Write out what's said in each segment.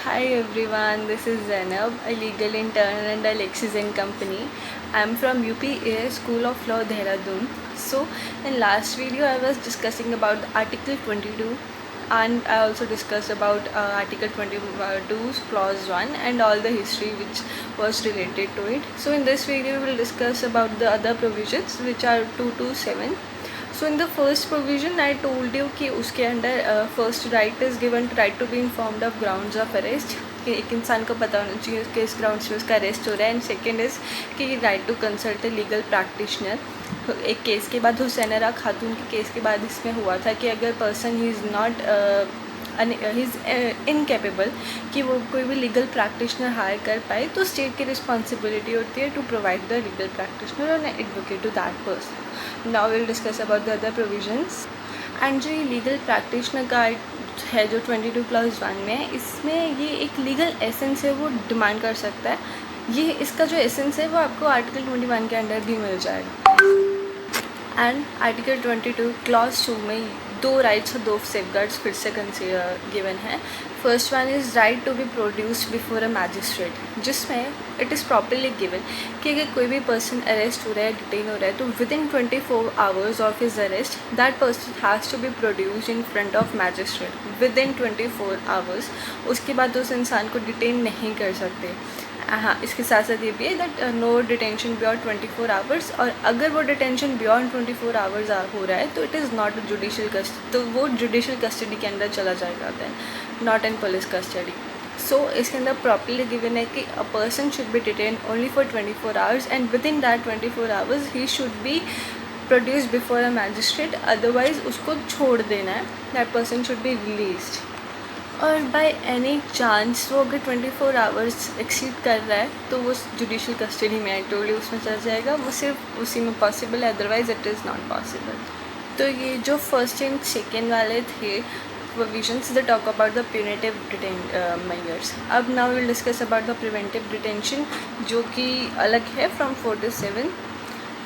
Hi everyone, this is Zainab, a legal intern at Alexis and Company. I'm from UPA School of Law, Dehradun. So, in last video, I was discussing about Article 22, and I also discussed about Article 22 Clause 1 and all the history which was related to it. So, in this video, we will discuss about the other provisions which are 2 to 7. So in the first provision I told you कि उसके under first right is given to right to be informed of grounds of arrest कि एक इंसान को पता होना चाहिए कि इस ग्राउंड्स पे उसका अरेस्ट हो रहा है. एंड सेकेंड इज़ कि right to consult a legal practitioner. एक केस के बाद हुसैनरा खातून के केस के बाद इसमें हुआ था कि अगर person he is not he is incapable कि वो कोई भी लीगल प्रैक्टिशनर हायर कर पाए तो स्टेट की रिस्पॉन्सिबिलिटी होती है to provide the legal practitioner और advocate to that person. Now will discuss about the other provisions. And जो ये लीगल प्रैक्टिशनर का है जो 22+1 में है, इसमें ये एक लीगल एसेंस है वो डिमांड कर सकता है. ये इसका जो एसेंस है वो आपको आर्टिकल 21 के अंडर भी मिल जाएगा. एंड आर्टिकल 22 क्लॉज 2 में दो राइट्स और दो सेफगार्ड्स फिर से गिवन है. First one is right to be produced before a magistrate, जिसमें इट इज़ प्रॉपरली गिवन कि अगर कोई भी पर्सन अरेस्ट हो रहा है, डिटेन हो रहा है, तो within 24 hours of his arrest that person has to be produced in front of magistrate within 24 hours. उसके बाद उस इंसान को डिटेन नहीं कर सकते. हाँ, इसके साथ साथ ये भी है that no detention beyond 24 hours. और अगर वो डिटेंशन बियॉन्ड 24 आवर्स हो रहा है तो it is not judicial custody, तो वो जुडिशियल कस्टडी के अंदर चला जाएगा, then not in police custody. So इसके अंदर प्रॉपरली गिवन है कि a person should be detain only for 24 hours and within that 24 hours he should be produce before a magistrate. Otherwise उसको छोड़ देना है, that person should be released. और by any chance वो अगर 24 hours exceed कर रहा है तो वो जुडिशियल कस्टडी में, आई टोल्ड यू, उसमें चल जाएगा. वो सिर्फ उसी में पॉसिबल है, otherwise it is not possible. तो ये जो फर्स्ट एंड सेकेंड वाले थे provisions the talk about the punitive measures. अब now will discuss about the preventive detention, जो कि अलग है फ्रॉम 4 to 7.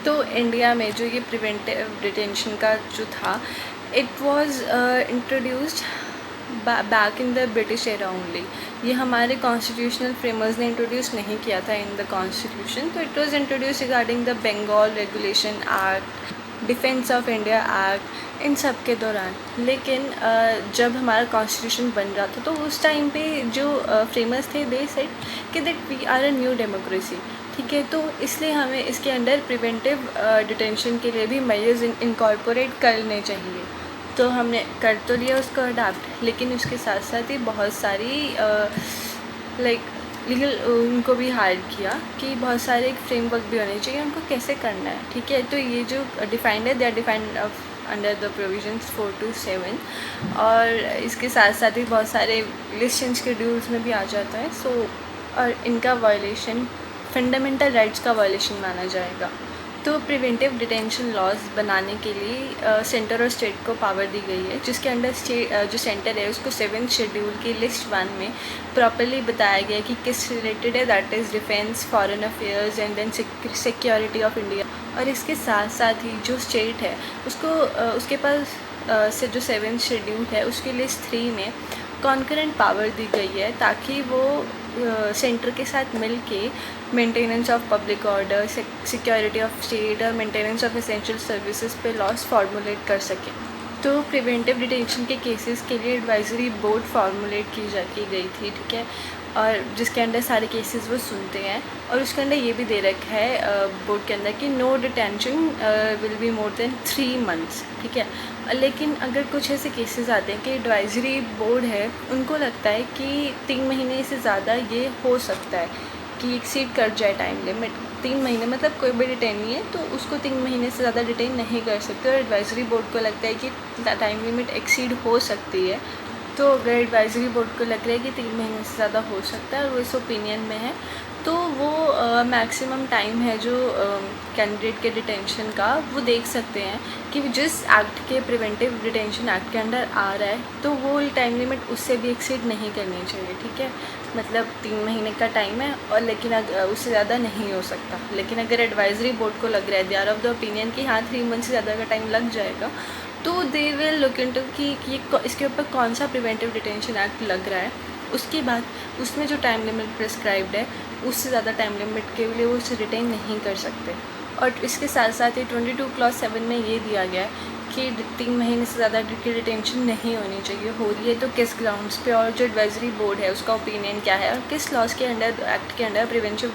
तो इंडिया में जो ये प्रिवेंटिव डिटेंशन का जो था, it was introduced back in the British era only. ये हमारे कॉन्स्टिट्यूशनल फ्रेमर्स ने इंट्रोड्यूस नहीं किया था इन द कॉन्स्टिट्यूशन. तो it was introduce regarding the Bengal regulation act, defence of India act, इन सब के दौरान. लेकिन जब हमारा कॉन्स्टिट्यूशन बन रहा था तो उस टाइम पे जो फ्रेमर्स थे दे सेड कि that we are a new democracy. ठीक है, तो इसलिए हमें इसके अंडर प्रिवेंटिव डिटेंशन के लिए भी मेजर्स इनकॉर्पोरेट करने चाहिए. तो हमने कर तो लिया उसको अडाप्ट, लेकिन उसके साथ साथ ही बहुत सारी लाइक लीगल उनको भी हायर किया कि बहुत सारे एक फ्रेमवर्क भी होने चाहिए उनको कैसे करना है. ठीक है, तो ये जो डिफाइंड है they are defined under the provisions 4 to 7. और इसके साथ साथ ही बहुत सारे लिस्ट एंड शेड्यूल्स में भी आ जाता है. सो और इनका वायलेशन फंडामेंटल राइट्स का वायलेशन माना जाएगा. तो प्रिवेंटिव डिटेंशन लॉज बनाने के लिए सेंटर और स्टेट को पावर दी गई है, जिसके अंडर स्टेट जो सेंटर है उसको 7th शेड्यूल की लिस्ट 1 में प्रॉपरली बताया गया है कि किस रिलेटेड है, that is defence, foreign affairs and then security of India. और इसके साथ साथ ही जो स्टेट है उसको उसके पास से जो 7th शेड्यूल है उसकी लिस्ट 3 में कॉन्करेंट पावर दी गई है ताकि वो सेंटर के साथ मिल के maintenance of public order, security of state और मेंटेनेंस ऑफ एसेंशियल सर्विसेज पे लॉज फार्मूलेट कर सकें. तो प्रिवेंटिव डिटेंशन के केसेस के लिए एडवाइजरी बोर्ड फार्मूलेट की गई थी. ठीक है, और जिसके अंदर सारे केसेस वो सुनते हैं. और उसके अंदर ये भी दे रखा है बोर्ड के अंदर कि no detention will be more than 3 months. ठीक है, लेकिन अगर कुछ ऐसे केसेस आते हैं कि एडवाइजरी बोर्ड है उनको लगता है कि 3 महीने से ज़्यादा ये हो सकता है कि एक्सीड कर जाए टाइम लिमिट. 3 महीने मतलब कोई भी डिटेन नहीं है तो उसको 3 महीने से ज़्यादा डिटेन नहीं कर सकते. और एडवाइजरी बोर्ड को लगता है कि टाइम लिमिट एक्सीड हो सकती है. तो अगर एडवाइजरी बोर्ड को लग रहा है कि 3 महीने से ज़्यादा हो सकता है और वो इस ओपिनियन में है तो वो मैक्सिमम टाइम है जो कैंडिडेट के डिटेंशन का वो देख सकते हैं कि जिस एक्ट के प्रिवेंटिव डिटेंशन एक्ट के अंडर आ रहा है तो वो टाइम लिमिट उससे भी एक्सीड नहीं करनी चाहिए. ठीक है, मतलब 3 महीने का टाइम है और लेकिन उससे ज़्यादा नहीं हो सकता. लेकिन अगर एडवाइजरी बोर्ड को लग रहा है, they are of the opinion कि हाँ 3 months से ज़्यादा का टाइम लग जाएगा, तो दे विल लुक इनटू कि इसके ऊपर कौन सा प्रिवेंटिव डिटेंशन एक्ट लग रहा है उसके बाद उसमें जो टाइम लिमिट प्रिस्क्राइब्ड है उससे ज़्यादा टाइम लिमिट के लिए वो उसे रिटेन नहीं कर सकते। और इसके साथ साथ ही 22 क्लॉज 7 में ये दिया गया है कि 3 महीने से ज़्यादा की डिटेंशन नहीं होनी चाहिए, हो रही है तो किस ग्राउंड्स पे, और जो एडवाइजरी बोर्ड है उसका ओपिनियन क्या है, और किस लॉज के अंडर, एक्ट के अंडर, प्रिवेंटिव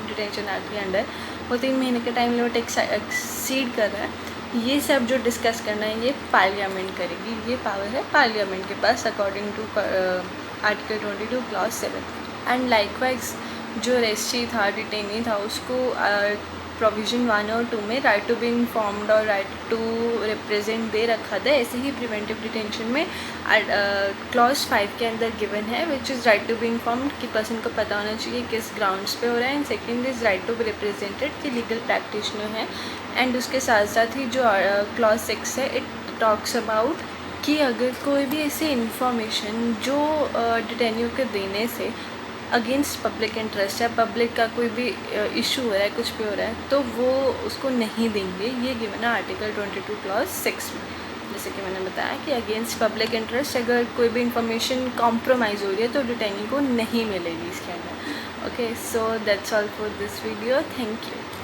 डिटेंशन एक्ट के अंडर वो 3 महीने का टाइम लिमिट एक्सीड कर रहा है। ये सब जो डिस्कस करना है ये पार्लियामेंट करेगी, ये पावर है पार्लियामेंट के पास according to article 22 clause 7। And likewise जो अरेस्टी था, डिटेनी था, उसको प्रोविज़न 1 और 2 में राइट टू बी इन्फॉर्म्ड और राइट टू रिप्रेजेंट दे रखा था। ऐसे ही प्रिवेंटिव डिटेंशन में क्लॉज 5 के अंदर गिवन है which is right to be informed कि पर्सन को पता होना चाहिए किस ग्राउंड्स पे हो रहा है। And second is right to be represented कि लीगल प्रैक्टिशनर है। एंड उसके साथ साथ ही जो क्लॉज 6 है इट टॉक्स अबाउट कि अगर कोई भी ऐसी इन्फॉर्मेशन जो डिटेनियों के देने से अगेंस्ट पब्लिक इंटरेस्ट है, पब्लिक का कोई भी इशू हो रहा है, कुछ भी हो रहा है, तो वो उसको नहीं देंगे। ये गिवन है आर्टिकल 22 क्लॉज 6 में। जैसे कि मैंने बताया कि अगेंस्ट पब्लिक इंटरेस्ट अगर कोई भी इंफॉर्मेशन कॉम्प्रोमाइज़ हो रही है तो डिटेनी को नहीं मिलेगी इसके अंदर। Okay, so that's all for this video. Thank you.